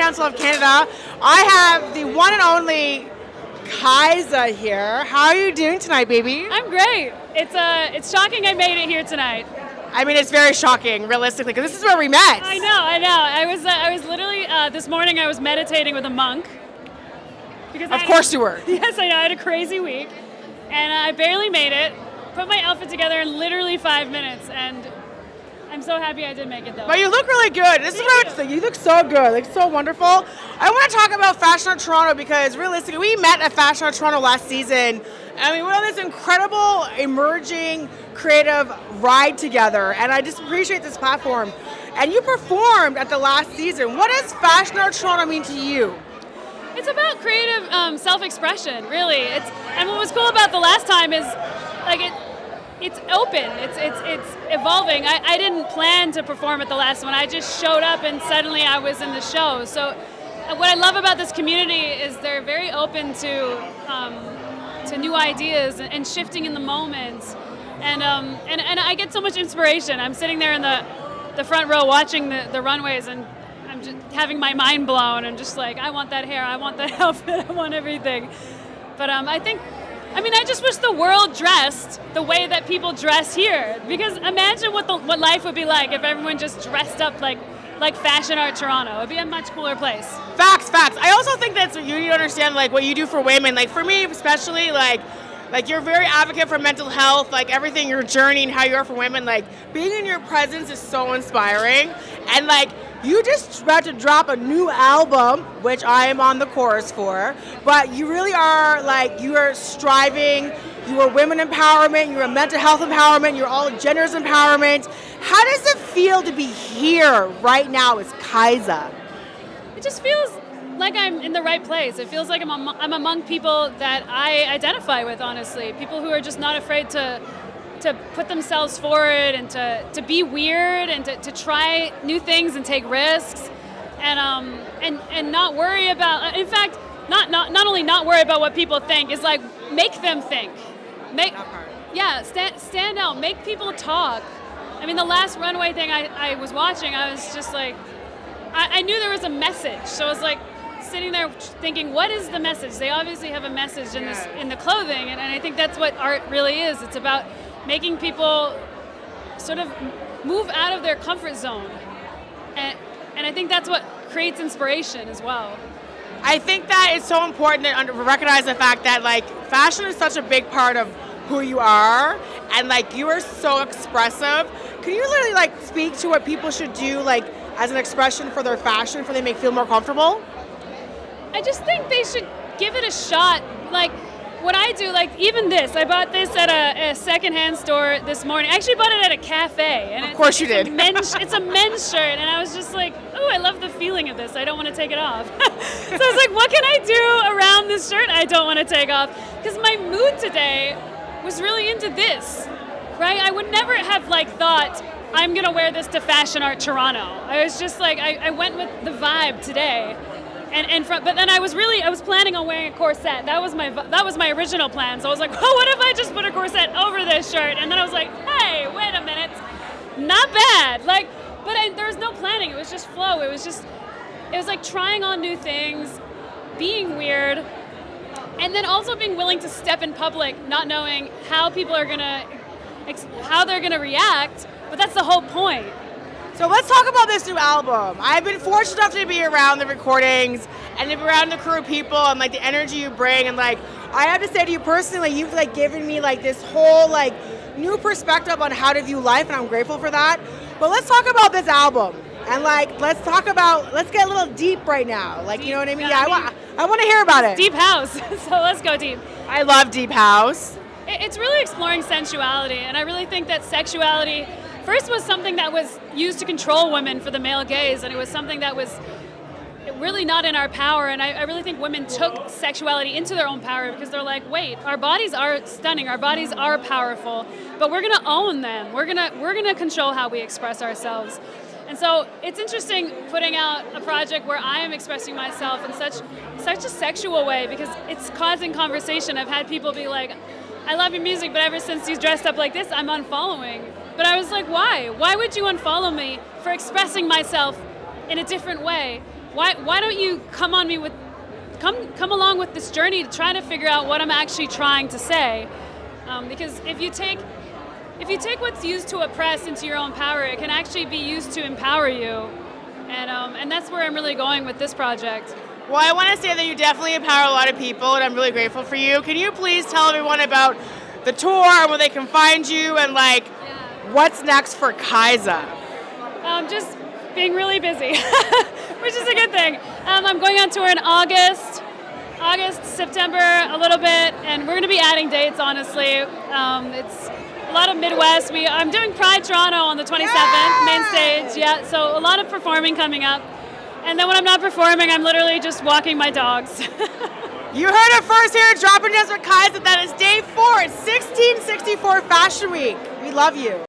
Council of Canada. I have the one and only Kiesza here. How are you doing tonight, baby? I'm great. It's shocking I made it here tonight. I mean, it's very shocking, realistically, because this is where we met. I know. I was literally this morning. I was meditating with a monk. Because of course you were. Yes, I know. I had a crazy week, and I barely made it. Put my outfit together in literally 5 minutes, and I'm so happy I did make it though. But you look really good. This is what I think. You look so good, like so wonderful. I want to talk about Fashion Art Toronto because realistically, we met at Fashion Art Toronto last season, and we went on this incredible, emerging, creative ride together. And I just appreciate this platform. And you performed at the last season. What does Fashion Art Toronto mean to you? It's about creative self-expression, really. And what was cool about the last time is, like it's open. It's evolving. I didn't plan to perform at the last one. I just showed up and suddenly I was in the show. So what I love about this community is they're very open to new ideas and shifting in the moment. And I get so much inspiration. I'm sitting there in the front row watching the runways, and I'm just having my mind blown. I'm just like, I want that hair, I want that outfit, I want everything. But I just wish the world dressed the way that people dress here. Because imagine what life would be like if everyone just dressed up like Fashion Art Toronto. It'd be a much cooler place. Facts. I also think that's you need to understand, like, what you do for women. Like, for me especially, like you're very advocate for mental health, like everything, your journey and how you are for women. Like, being in your presence is so inspiring. And like, you just about to drop a new album, which I am on the chorus for, but you really are, like, you are striving, you are women empowerment, you're a mental health empowerment, you're all genders empowerment. How does it feel to be here right now as Kiesza? It just feels like I'm in the right place. It feels like I'm among people that I identify with, honestly. People who are just not afraid to put themselves forward and to be weird and to try new things and take risks and not worry about, in fact, not only not worry about what people think, is like make them think. Stand out, make people talk. I mean, the last runway thing I was watching, I was just like, I knew there was a message. So I was like sitting there thinking, what is the message? They obviously have a message in the clothing, and I think that's what art really is. It's about making people sort of move out of their comfort zone. And I think that's what creates inspiration as well. I think that it's so important to recognize the fact that, like, fashion is such a big part of who you are, and like, you are so expressive. Can you literally, like, speak to what people should do, like, as an expression for their fashion, for they make feel more comfortable? I just think they should give it a shot. Like, what I do, like, even this, I bought this at a secondhand store this morning. I actually bought it at a cafe. And of course you did. It's a men's shirt, and I was just like, oh, I love the feeling of this. I don't want to take it off. So I was like, what can I do around this shirt I don't want to take off? Because my mood today was really into this, right? I would never have, like, thought, I'm going to wear this to Fashion Art Toronto. I was just like, I went with the vibe today. But then I was planning on wearing a corset. That was my original plan. So I was like, oh, what if I just put a corset over this shirt? And then I was like, hey, wait a minute, not bad. Like, but there was no planning. It was just flow. It was like trying on new things, being weird, and then also being willing to step in public, not knowing how people are how they're gonna react. But that's the whole point. So let's talk about this new album. I've been fortunate enough to be around the recordings and to be around the crew of people and, like, the energy you bring. And, like, I have to say to you personally, you've, like, given me, like, this whole, like, new perspective on how to view life, and I'm grateful for that. But let's talk about this album. And, like, let's get a little deep right now. Like, deep, you know what I mean? I want to hear about it. Deep house. So let's go deep. I love deep house. It's really exploring sensuality, and I really think that sexuality first was something that was used to control women for the male gaze, and it was something that was really not in our power. And I really think women took sexuality into their own power because they're like, wait, our bodies are stunning, our bodies are powerful, but we're gonna own them. We're gonna control how we express ourselves. And so it's interesting putting out a project where I am expressing myself in such a sexual way, because it's causing conversation. I've had people be like, I love your music, but ever since you dressed up like this, I'm unfollowing. But I was like, why? Why would you unfollow me for expressing myself in a different way? why don't you come along with this journey to try to figure out what I'm actually trying to say? Because if you take what's used to oppress into your own power, it can actually be used to empower you. And that's where I'm really going with this project. Well, I want to say that you definitely empower a lot of people, and I'm really grateful for you. Can you please tell everyone about the tour and where they can find you, and like what's next for Kiesza? Just being really busy, which is a good thing. I'm going on tour in August, September a little bit, and we're going to be adding dates, honestly. It's a lot of Midwest. I'm doing Pride Toronto on the 27th, main stage, yeah, so a lot of performing coming up. And then when I'm not performing, I'm literally just walking my dogs. You heard it first here at Drop and Dance with Kiesza. That is day 4 at 1664 Fashion Week. We love you.